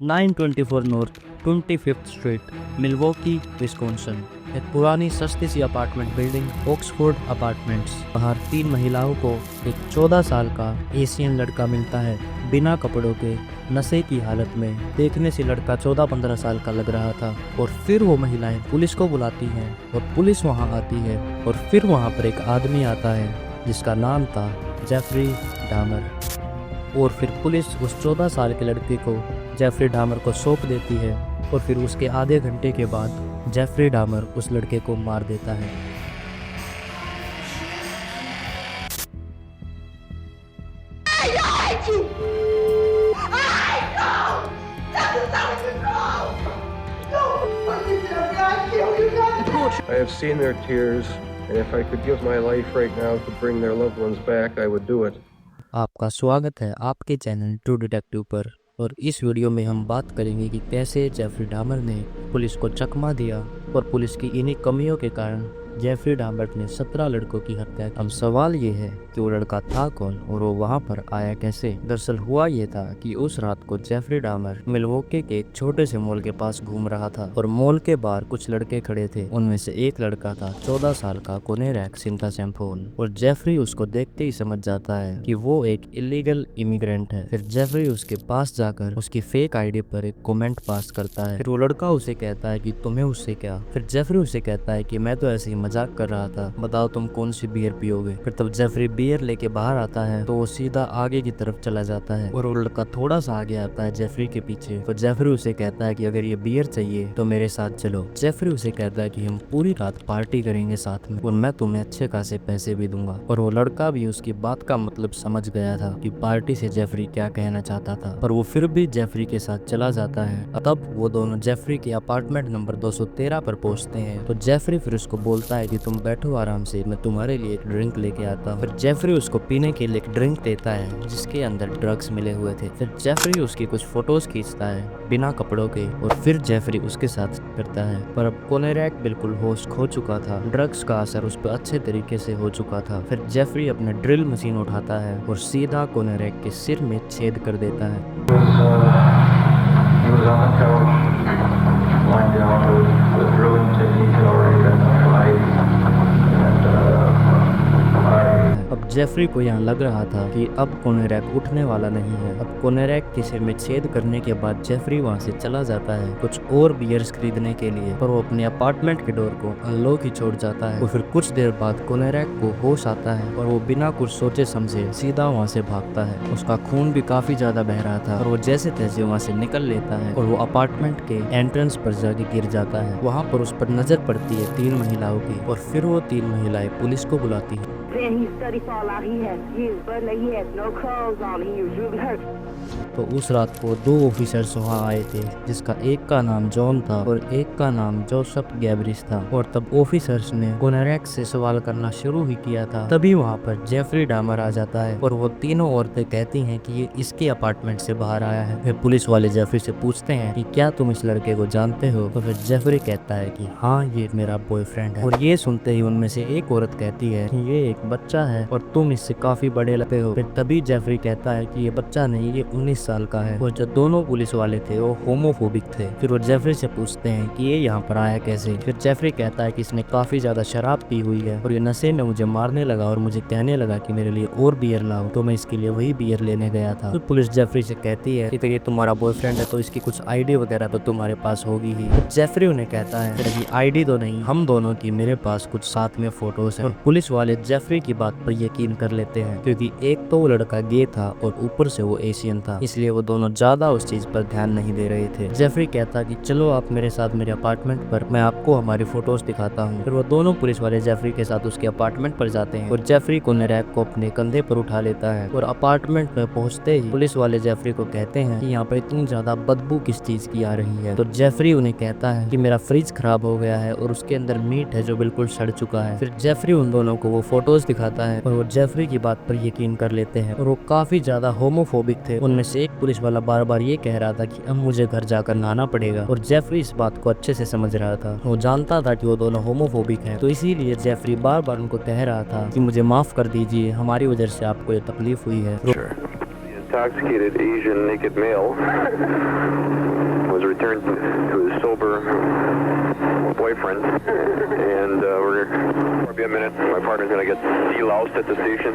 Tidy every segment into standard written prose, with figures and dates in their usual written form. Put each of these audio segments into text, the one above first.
924 north 25th street, Milwaukee, Wisconsin. एक पुरानी सस्ती सी अपार्टमेंट बिल्डिंग, ऑक्सफोर्ड अपार्टमेंट्स। बाहर 3 महिलाओं को एक 14 साल का एशियन लड़का मिलता है, बिना कपड़ों के, नशे की हालत में। देखने से लड़का 14-15 साल का लग रहा था। और फिर वो महिलाएं पुलिस को बुलाती हैं और पुलिस वहाँ आती है। और फिर वहाँ पर एक आदमी आता है जिसका नाम था जेफरी डामर। और फिर पुलिस उस 14 साल के लड़के को जेफरी डामर को सौंप देती है। और फिर उसके आधे घंटे के बाद जेफरी डामर उस लड़के को मार देता है। I have seen their tears, and if I could give my life right now to bring their loved ones back, I would do it. आपका स्वागत है आपके चैनल ट्रू डिटेक्टिव पर। और इस वीडियो में हम बात करेंगे कि कैसे जेफरी डामर ने पुलिस को चकमा दिया और पुलिस की इन्हीं कमियों के कारण जेफरी डामर ने 17 लड़कों की हत्या की। अब सवाल ये है कि वो लड़का था कौन और वो वहाँ पर आया कैसे। दरअसल हुआ ये था कि उस रात को जेफरी डामर मिल्वॉकी के एक छोटे से मॉल के पास घूम रहा था और मॉल के बाहर कुछ लड़के खड़े थे। उनमें से एक लड़का था 14 साल का कोनेरैक सिंथासैम्फोन। और जेफरी उसको देखते ही समझ जाता है कि वो एक इलीगल इमिग्रेंट है। फिर जेफरी उसके पास जाकर उसकी फेक आईडी पर एक कमेंट पास करता है। फिर वो लड़का उसे कहता है कि तुम्हें उससे क्या। फिर जेफरी उसे कहता है कि मैं तो ऐसे ही मजाक कर रहा था, बताओ तुम कौन सी बियर पियोगे। फिर तब जेफरी बियर लेके बाहर आता है तो वो सीधा आगे की तरफ चला जाता है और वो लड़का थोड़ा सा आगे आता है जेफरी के पीछे। तो जेफरी उसे कहता है कि अगर ये बियर चाहिए तो मेरे साथ चलो। जेफरी उसे कहता है कि हम पूरी रात पार्टी करेंगे साथ में और मैं तुम्हें अच्छे खासे पैसे भी दूंगा। और वो लड़का भी उसकी बात का मतलब समझ गया था कि पार्टी से जेफरी क्या कहना चाहता था, पर वो फिर भी जेफरी के साथ चला जाता है। तब वो दोनों जेफरी के अपार्टमेंट नंबर 213 पर पहुंचते हैं। तो जेफरी फिर उसको बोलता है कि तुम बैठो आराम से, मैं तुम्हारे लिए एक ड्रिंक लेके आता हूँ। फिर जेफरी उसको पीने के लिए एक ड्रिंक देता है जिसके अंदर ड्रग्स मिले हुए थे। फिर जेफरी उसकी कुछ फोटोज खींचता है बिना कपड़ों के और फिर जेफरी उसके साथ करता है। पर अब कोनेरैक बिल्कुल होश खो चुका था, ड्रग्स का असर उस पर अच्छे तरीके से हो चुका था। फिर जेफरी अपना ड्रिल मशीन उठाता है और सीधा कोनेरैक के सिर में छेद कर देता है। अब जेफरी को यहाँ लग रहा था कि अब कोनेरैक उठने वाला नहीं है। अब कोनेरैक के सिर में छेद करने के बाद जेफरी वहाँ से चला जाता है कुछ और बियर्स खरीदने के लिए, पर वो अपने अपार्टमेंट के डोर को अनलॉक ही छोड़ जाता है। और फिर कुछ देर बाद कोनेरैक को होश आता है और वो बिना कुछ सोचे समझे सीधा वहाँ से भागता है। उसका खून भी काफी ज्यादा बह रहा था और वो जैसे तैसे वहाँ से निकल लेता है और वो अपार्टमेंट के एंट्रेंस पर जाके गिर जाता है। वहाँ पर उस पर नजर पड़ती है 3 महिलाओं की और फिर वो 3 महिलाएं पुलिस को बुलाती है। Then he studied fall out. He had his brother. He had no clothes on. He was really hurt. तो उस रात को 2 ऑफिसर्स वहाँ आए थे जिसका एक का नाम जॉन था और एक का नाम जोसेफ गैब्रिस था। और तब ऑफिसर्स ने कोनेरैक से सवाल करना शुरू ही किया था। तभी वहाँ पर जेफरी डामर आ जाता है और वो तीनों औरतें कहती हैं कि ये इसके अपार्टमेंट से बाहर आया है। फिर पुलिस वाले जेफरी से पूछते हैं कि क्या तुम इस लड़के को जानते हो। तो फिर जेफरी कहता है कि हाँ, ये मेरा बॉयफ्रेंड है। और ये सुनते ही उनमें से एक औरत कहती है कि ये एक बच्चा है और तुम इससे काफी बड़े लगते हो। फिर तभी जेफरी कहता है कि ये बच्चा नहीं, ये 19 साल का है। और जो दोनों पुलिस वाले थे वो होमोफोबिक थे। फिर वो जेफरी से पूछते हैं कि ये यहाँ पर आया कैसे। फिर जेफरी कहता है कि इसने काफी ज्यादा शराब पी हुई है और ये नशे में मुझे मारने लगा और मुझे कहने लगा कि मेरे लिए और बियर लाओ, तो मैं इसके लिए वही बियर लेने गया था। फिर पुलिस जेफरी से कहती है कि ये तुम्हारा बॉयफ्रेंड है तो इसकी कुछ आईडी वगैरह तो तुम्हारे पास होगी ही। तो जेफरी उन्हें कहता है कि आईडी तो नहीं, हम दोनों की मेरे पास कुछ साथ में फोटोज है। और पुलिस वाले जेफरी की बात पर यकीन कर लेते हैं क्योंकि एक तो वो लड़का गे था और ऊपर से वो एशियन था, इसलिए वो दोनों ज्यादा उस चीज पर ध्यान नहीं दे रहे थे। जेफरी कहता कि चलो आप मेरे साथ मेरे अपार्टमेंट पर, मैं आपको हमारी फोटोज दिखाता हूँ। फिर वो दोनों पुलिस वाले जेफरी के साथ उसके अपार्टमेंट पर जाते हैं और जेफरी कोनेरैक को अपने कंधे पर उठा लेता है। और अपार्टमेंट में पहुंचते ही पुलिस वाले जेफरी को कहते हैं कि यहाँ पर इतनी ज्यादा बदबू किस चीज की आ रही है। तो जेफरी उन्हें कहता है कि मेरा फ्रिज खराब हो गया है और उसके अंदर मीट है जो बिल्कुल सड़ चुका है। फिर जेफरी उन दोनों को वो फोटोज दिखाता है और वो जेफरी की बात पर यकीन कर लेते हैं। और वो काफी ज्यादा होमोफोबिक थे। उनमें से एक पुलिस वाला बार बार ये कह रहा था कि अब मुझे घर जाकर नहाना पड़ेगा और जेफरी इस बात को अच्छे से समझ रहा था। वो जानता था कि वो दोनों होमोफोबिक हैं, तो इसीलिए जेफरी बार बार उनको कह रहा था कि मुझे माफ कर दीजिए, हमारी वजह से आपको ये तकलीफ हुई है। Intoxicated Asian naked male returned to his sober boyfriend, and we're be a minute. My partner's gonna get deloused at the station.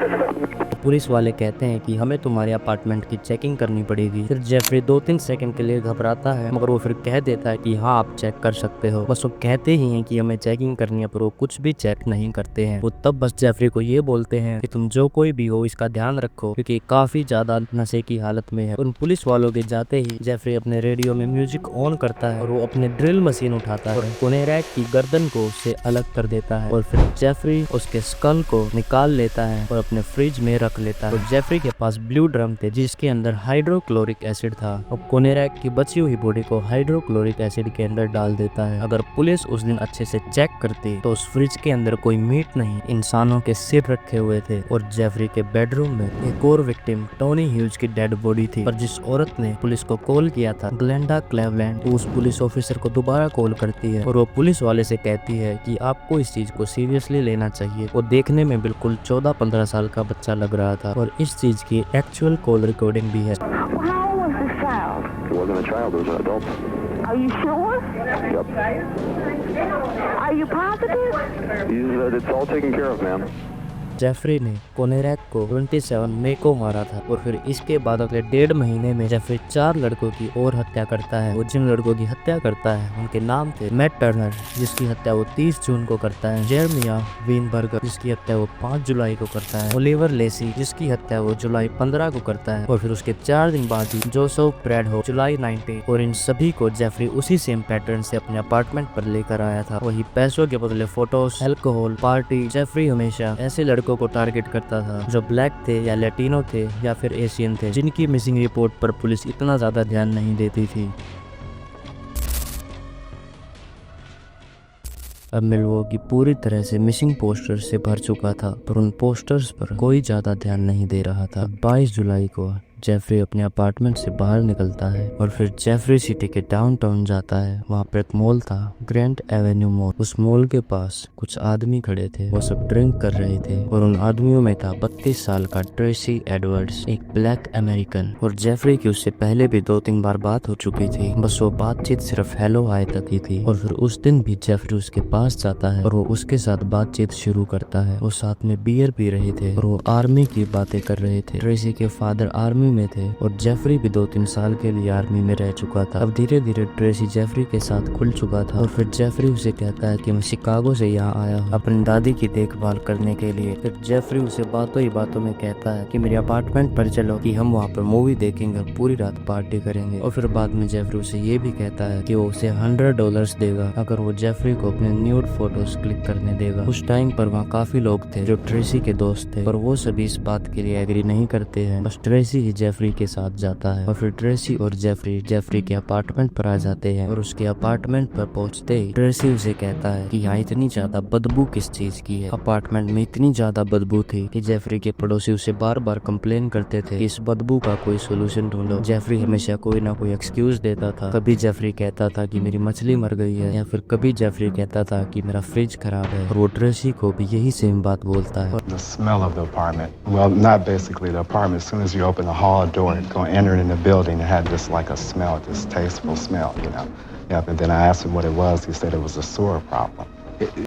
Police वाले कहते हैं कि हमें तुम्हारे अपार्टमेंट की चेकिंग करनी पड़ेगी। फिर जेफरी 2-3 सेकंड के लिए घबराता है, मगर वो फिर कह देता है कि हाँ आप चेक कर सकते हो। बस वो कहते ही हैं कि हमें चेकिंग करनी है, पर वो कुछ भी चेक नहीं करते हैं। वो तब बस जेफरी को ये बोलते हैं कि तुम जो कोई भी हो इसका ध्यान रखो, क्योंकि काफी ज्यादा नशे की हालत में है। उन पुलिस वालों के जाते ही जेफरी अपने रेडियो में म्यूजिक ऑन करता है और वो अपने ड्रिल मशीन उठाता है और कोनेरैक की गर्दन को उससे अलग कर देता है। और फिर जेफरी उसके स्कल को निकाल लेता है और अपने फ्रिज में रख लेता है। और जेफरी के पास ब्लू ड्रम थे जिसके अंदर हाइड्रोक्लोरिक एसिड था और कोनेरैक की बची हुई बॉडी को हाइड्रोक्लोरिक एसिड के अंदर डाल देता है। अगर पुलिस उस दिन अच्छे से चेक करती तो उस फ्रिज के अंदर कोई मीट नहीं, इंसानों के सिर रखे हुए थे। और जेफरी के बेडरूम में एक और विक्टिम टोनी ह्यूज की डेड बॉडी थी। पर जिस औरत ने पुलिस को कॉल किया था, ग्लेंडा क्लेवलैंड, तो उस पुलिस ऑफिसर को दोबारा कॉल करती है और वो पुलिस वाले से कहती है कि आपको इस चीज को सीरियसली लेना चाहिए। वो देखने में बिल्कुल 14-15 साल का बच्चा लग रहा था और इस चीज की एक्चुअल कॉल रिकॉर्डिंग भी है। How old was this child? It wasn't a child, it was an adult. Are you sure? Yep. Are you positive? It's all taken care of, ma'am. Jeffrey ने कोनेरैक को 27 मई को मारा था और फिर इसके बाद अगले 1.5 महीने में जेफरी 4 लड़कों की और हत्या करता है। वो जिन लड़कों की हत्या करता है उनके नाम थे मैट टर्नर, जिसकी हत्या वो 30 जून को करता है, जेरमिया वीनबर्गर, जिसकी हत्या वो 5 जुलाई को करता है, ओलिवर लेसी, जिसकी हत्या वो जुलाई 15 को करता है, और फिर उसके 4 दिन बाद ही जोसेफ ब्रैडहो जुलाई 19। और इन सभी को जेफरी उसी सेम पैटर्न से अपने अपार्टमेंट पर लेकर आया था। वही पैसों के बदले फोटोज, अल्कोहल, पार्टी। जेफरी हमेशा ऐसे लड़कों को टारगेट करता था जो ब्लैक थे या लैटिनो थे या फिर एशियन थे, जिनकी मिसिंग रिपोर्ट पर पुलिस इतना ज्यादा ध्यान नहीं देती थी। अब मिल्वॉकी पूरी तरह से मिसिंग पोस्टर से भर चुका था, पर उन पोस्टर्स पर कोई ज्यादा ध्यान नहीं दे रहा था। 22 जुलाई को जेफरी अपने अपार्टमेंट से बाहर निकलता है और फिर जेफरी सिटी के डाउनटाउन जाता है। वहाँ पर एक मॉल था, ग्रैंड एवेन्यू मॉल। उस मॉल के पास कुछ आदमी खड़े थे, वो सब ड्रिंक कर रहे थे और उन आदमियों में था 32 साल का ट्रेसी एडवर्ड्स, एक ब्लैक अमेरिकन। और जेफरी की उससे पहले भी 2-3 बार बात हो चुकी थी, बस वो बातचीत सिर्फ हेलो हाय तक ही थी। और फिर उस दिन भी जेफरी उसके पास जाता है और वो उसके साथ बातचीत शुरू करता है। वो साथ में बियर पी रहे थे और वो आर्मी की बातें कर रहे थे। ट्रेसी के फादर आर्मी में थे और जेफरी भी 2-3 साल के लिए आर्मी में रह चुका था। अब धीरे धीरे ट्रेसी जेफरी के साथ खुल चुका था और फिर जेफरी उसे कहता है कि मैं शिकागो से यहाँ आया हूँ अपनी दादी की देखभाल करने के लिए। फिर जेफरी उसे बातों ही बातों में कहता है कि मेरे अपार्टमेंट पर चलो कि हम वहाँ पर मूवी देखेंगे और पूरी रात पार्टी करेंगे। और फिर बाद में जेफरी उसे ये भी कहता है कि वो उसे $100 देगा अगर वो जेफरी को अपने न्यूड फोटोज क्लिक करने देगा। उस टाइम पर वहाँ काफी लोग थे जो ट्रेसी के दोस्त थे, पर वो सभी इस बात के लिए एग्री नहीं करते हैं। बस ट्रेसी ही जेफरी के साथ जाता है और फिर ट्रेसी और जेफरी के अपार्टमेंट पर आ जाते हैं। और उसके अपार्टमेंट पर पहुंचते ही ट्रेसी उसे कहता है कि यहाँ इतनी ज्यादा बदबू किस चीज की है। अपार्टमेंट में इतनी ज्यादा बदबू थी कि जेफरी के पड़ोसी उसे बार बार कंप्लेन करते थे कि इस बदबू का कोई सोल्यूशन ढूंढो। जेफरी हमेशा कोई ना कोई एक्सक्यूज देता था। कभी जेफरी कहता था कि मेरी मछली मर गई है, या फिर कभी जेफरी कहता था कि मेरा फ्रिज खराब है। और वो ट्रेसी को भी यही सेम बात बोलता है। The smell of the apartment. Well, not basically the apartment. As soon as you open the hall door and go enter in the building, it had just like a smell, this tasteful smell, you know. Yeah, and then I asked him what it was. He said it was a sewer problem.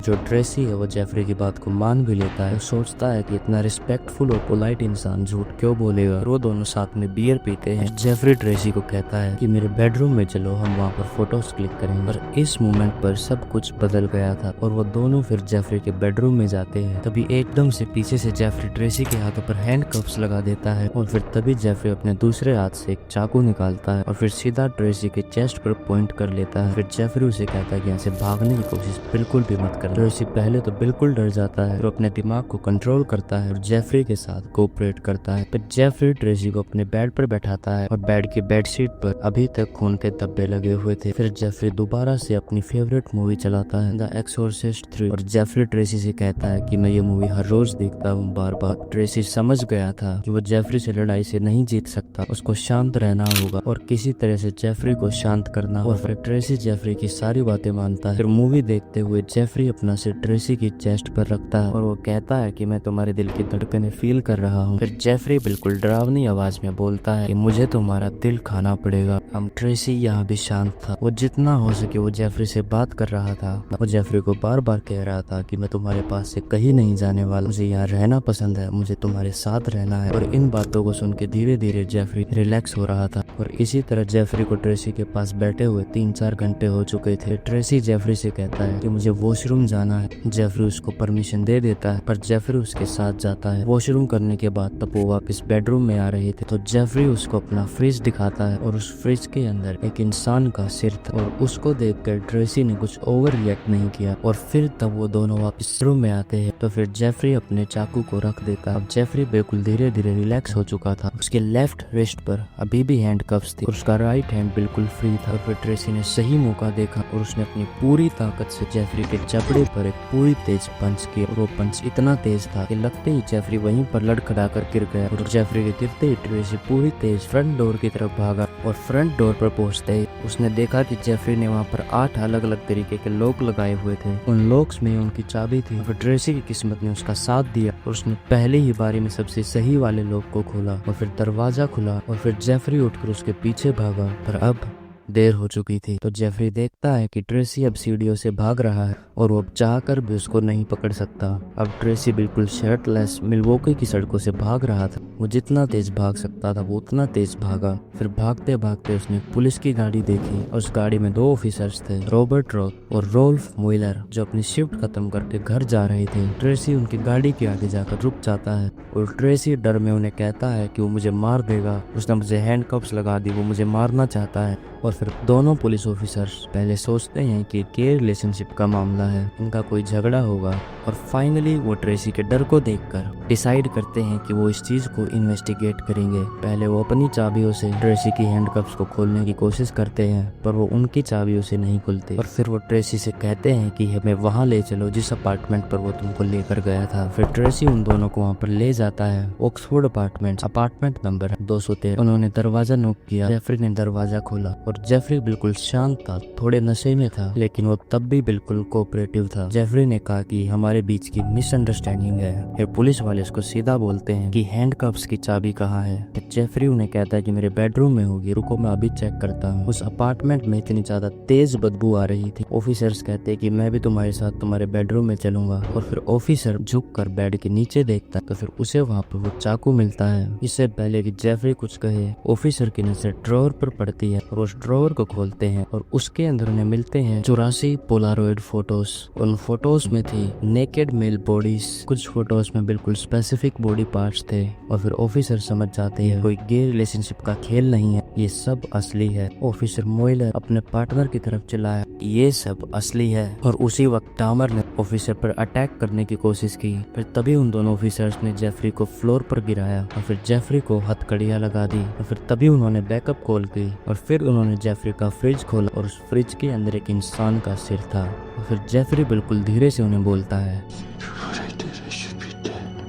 जो Tracy है वो Jeffrey की बात को मान भी लेता है। वो सोचता है कि इतना रिस्पेक्टफुल और पोलाइट इंसान झूठ क्यों बोलेगा। वो दोनों साथ में बियर पीते हैं। जेफरी ट्रेसी को कहता है कि मेरे बेडरूम में चलो, हम वहाँ पर फोटोज क्लिक करेंगे। पर इस मोमेंट पर सब कुछ बदल गया था और वो दोनों फिर जेफरी के बेडरूम में जाते हैं। तभी एकदम से पीछे से जेफरी ट्रेसी के हाथों पर हैंडकफ्स लगा देता है और फिर तभी जेफरी अपने दूसरे हाथ से एक चाकू निकालता है और फिर सीधा ट्रेसी के चेस्ट पर पॉइंट कर लेता है। फिर जेफरी उसे कहता है कि यहाँ से भागने की कोशिश बिल्कुल भी मत कर। ट्रेसी पहले तो बिल्कुल डर जाता है, फिर अपने दिमाग को कंट्रोल करता है और जेफरी के साथ कोऑपरेट करता है। फिर जेफरी ट्रेसी को अपने बेड पर बैठाता है और बेड की बेडशीट पर अभी तक खून के धब्बे लगे हुए थे। फिर जेफरी दोबारा से अपनी फेवरेट मूवी चलाता है, द एक्सोर्सिस्ट 3, और जेफरी ट्रेसी से कहता है कि मैं ये मूवी हर रोज देखता हूँ बार बार। ट्रेसी समझ गया था कि वो जेफरी से लड़ाई से नहीं जीत सकता, उसको शांत रहना होगा और किसी तरह से जेफरी को शांत करना। और फिर ट्रेसी जेफरी की सारी बातें मानता है। फिर मूवी देखते हुए जेफरी जेफरी अपना सिर ट्रेसी की चेस्ट पर रखता है और वो कहता है कि मैं तुम्हारे दिल की धड़कनें फील कर रहा हूँ। फिर जेफरी बिल्कुल डरावनी आवाज में बोलता है कि मुझे तुम्हारा दिल खाना पड़ेगा। हम ट्रेसी यहाँ भी शांत था। वो जितना हो सके वो जेफरी से बात कर रहा था। वो जेफरी को बार बार कह रहा था कि मैं तुम्हारे पास से कहीं नहीं जाने वाला, मुझे यहाँ रहना पसंद है, मुझे तुम्हारे साथ रहना है। और इन बातों को सुन के धीरे धीरे जेफरी रिलैक्स हो रहा था। और इसी तरह जेफरी को ट्रेसी के पास बैठे हुए 3-4 घंटे हो चुके थे। ट्रेसी जेफरी से कहता है कि मुझे वॉशरूम जाना है। जेफरी उसको परमिशन दे देता है, पर जेफरी उसके साथ जाता है। वॉशरूम करने के बाद तब वो वापस बेडरूम में आ रहे थे तो जेफरी उसको अपना फ्रिज दिखाता है और उस फ्रिज के अंदर एक इंसान का सिर था। और उसको देखकर ट्रेसी ने कुछ ओवर रिएक्ट नहीं किया। और फिर तब वो दोनों वापस रूम में आते हैं तो फिर जेफरी अपने चाकू को रख देता है। अब जेफरी बिल्कुल धीरे धीरे रिलैक्स हो चुका था। उसके लेफ्ट रिस्ट पर अभी भी हैंडकफ्स थी और उसका राइट हैंड बिल्कुल फ्री था। फिर ट्रेसी ने सही मौका देखा और उसने अपनी पूरी ताकत से जेफरी के जबड़े पर एक पूरी तेज पंच किया। और वो पंच इतना तेज था कि लगते ही जेफरी वहीं पर लड़खड़ा कर गिर गया। और जेफरी के गिरते ही ट्रेसी पूरी तेज फ्रंट डोर की तरफ भागा और फ्रंट डोर पर पहुंचते ही उसने देखा कि जेफरी ने वहां पर 8 अलग अलग तरीके के लॉक लगाए हुए थे। उन लॉक्स में उनकी चाबी थी। फिर ट्रेसी की किस्मत ने उसका साथ दिया और उसने पहले ही बारी में सबसे सही वाले लॉक को खोला और फिर दरवाजा खुला और फिर जेफरी उठकर उसके पीछे भागा। पर अब देर हो चुकी थी तो जेफरी देखता है कि ट्रेसी अब सीढ़ियों से भाग रहा है और वो चाहकर भी उसको नहीं पकड़ सकता। अब ट्रेसी बिल्कुल शर्टलेस मिल्वॉकी की सड़कों से भाग रहा था। वो जितना तेज भाग सकता था वो उतना तेज भागा। फिर भागते भागते उसने पुलिस की गाड़ी देखी और उस गाड़ी में 2 ऑफिसर्स थे, रॉबर्ट रॉक और रोल्फ मुइलर, जो अपनी शिफ्ट खत्म करके घर जा रहे थे। ट्रेसी उनकी गाड़ी के आगे जाकर रुक जाता है और ट्रेसी डर में उन्हें कहता है कि वो मुझे मार देगा, उसने मुझे हैंडकफ्स लगा दी, वो मुझे मारना चाहता है। और फिर दोनों पुलिस ऑफिसर्स पहले सोचते हैं कि ये रिलेशनशिप का मामला है, इनका कोई झगड़ा होगा। और फाइनली वो ट्रेसी के डर को देखकर डिसाइड करते हैं कि वो इस चीज को इन्वेस्टिगेट करेंगे। पहले वो अपनी चाबियों से ट्रेसी की हैंडकफ्स को खोलने की कोशिश करते हैं पर वो उनकी चाबियों से नहीं खुलते। और फिर वो ट्रेसी से कहते हैं कि हमें वहाँ ले चलो जिस अपार्टमेंट पर वो तुमको लेकर गया था। फिर ट्रेसी उन दोनों को वहाँ पर ले जाता है। Oxford apartment number 213। उन्होंने दरवाजा नॉक किया। जेफरी ने दरवाजा खोला और जेफरी बिल्कुल शांत था, थोड़े नशे में था, लेकिन वो तब भी बिल्कुल कोऑपरेटिव था। जेफरी ने कहा कि हमारे बीच की मिसअंडरस्टैंडिंग है। फिर पुलिस वाले उसको सीधा बोलते हैं कि हैंडकफ्स की चाबी कहाँ है। जेफरी उन्हें कहता है कि मेरे बेडरूम में होगी, रुको मैं अभी चेक करता हूँ। उस अपार्टमेंट में इतनी ज्यादा तेज बदबू आ रही थी। ऑफिसर्स कहते हैं कि मैं भी तुम्हारे साथ तुम्हारे बेडरूम में चलूंगा। और फिर ऑफिसर झुक कर बेड के नीचे देखता है तो फिर उसे वहाँ पर वो चाकू मिलता है। इससे पहले कि जेफरी कुछ कहे ऑफिसर की नजर ड्रॉअर पर पड़ती है और उस ड्रॉअर को खोलते हैं और उसके अंदर उन्हें मिलते हैं 84 पोलारॉइड फोटोज। उन फोटोज में थी नेकेड मेल बॉडीज, कुछ फोटोज में बिल्कुल स्पेसिफिक बॉडी पार्ट्स थे। और फिर ऑफिसर समझ जाते हैं कोई गे रिलेशनशिप का खेल नहीं है, ये सब असली है। ऑफिसर मोइलर अपने पार्टनर की तरफ चिल्लाया ये सब असली है। और उसी वक्त डामर ने ऑफिसर पर अटैक करने की कोशिश की। फिर तभी उन दोनों ऑफिसर्स ने जेफरी को फ्लोर पर गिराया और फिर जेफरी को हथकड़ियां लगा दी। और फिर तभी उन्होंने बैकअप कॉल की और फिर उन्होंने जेफरी का फ्रिज खोला और उस फ्रिज के अंदर एक इंसान का सिर था। और फिर जेफरी बिल्कुल धीरे से उन्हें बोलता है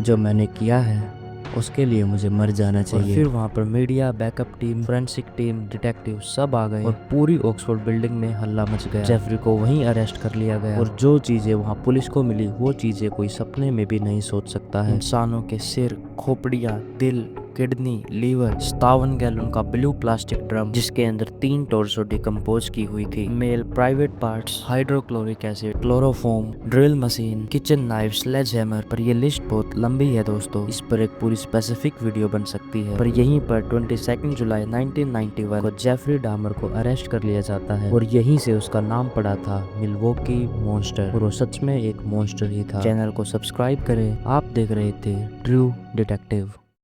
जो मैंने किया है उसके लिए मुझे मर जाना चाहिए। और फिर वहाँ पर media, backup team, forensic team, detective सब आ गए और पूरी ऑक्सफोर्ड बिल्डिंग में हल्ला मच गया। जेफरी को वहीं अरेस्ट कर लिया गया और जो चीजें वहाँ पुलिस को मिली वो चीजें कोई सपने में भी नहीं सोच सकता है। इंसानों के सिर, खोपड़ियाँ, दिल, किडनी, लीवर, 57 गैलन का ब्लू प्लास्टिक ड्रम जिसके अंदर 3 टॉर्सो डिकम्पोज की हुई थी, male private parts, hydrochloric acid, chloroform, drill machine, kitchen knife, sledge hammer. पर ये लिस्ट बहुत लंबी है दोस्तों, इस पर एक पूरी स्पेसिफिक वीडियो बन सकती है। पर यहीं पर 22 जुलाई 1991 को जेफरी डामर को अरेस्ट कर लिया जाता है और यहीं से उसका नाम पड़ा था मिल्वॉकी मॉन्स्टर। और वो सच में एक मॉन्स्टर ही था। चैनल को सब्सक्राइब करें। आप देख रहे थे ट्रू डिटेक्टिव।